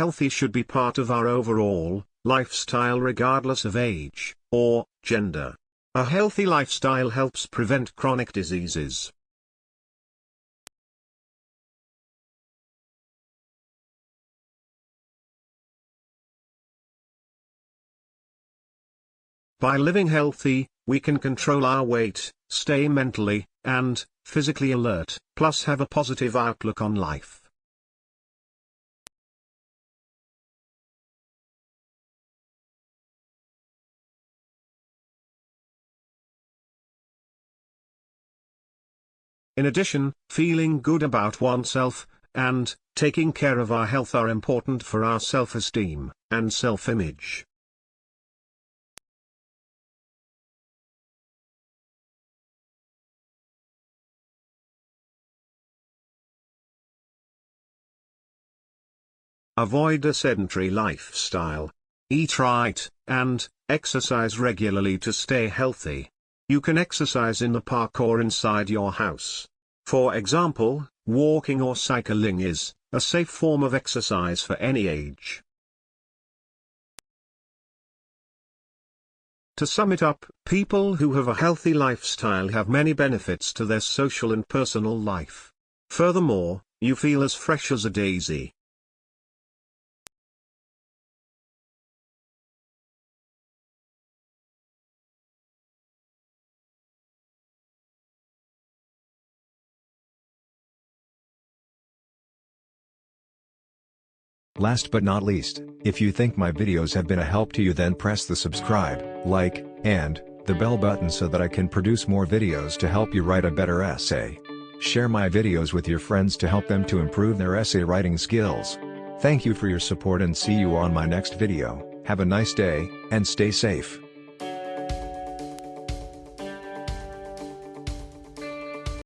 healthy should be part of our overall lifestyle regardless of age or gender. A healthy lifestyle helps prevent chronic diseases. By living healthy, we can control our weight, stay mentally and physically alert, plus have a positive outlook on life. In addition, feeling good about oneself and taking care of our health are important for our self-esteem and self-image. Avoid a sedentary lifestyle. Eat right, and exercise regularly to stay healthy. You can exercise in the park or inside your house. For example, walking or cycling is a safe form of exercise for any age. To sum it up, people who have a healthy lifestyle have many benefits to their social and personal life. Furthermore, you feel as fresh as a daisy. Last but not least, if you think my videos have been a help to you, then press the subscribe, like, and the bell button so that I can produce more videos to help you write a better essay. Share my videos with your friends to help them to improve their essay writing skills. Thank you for your support and see you on my next video. Have a nice day, and stay safe.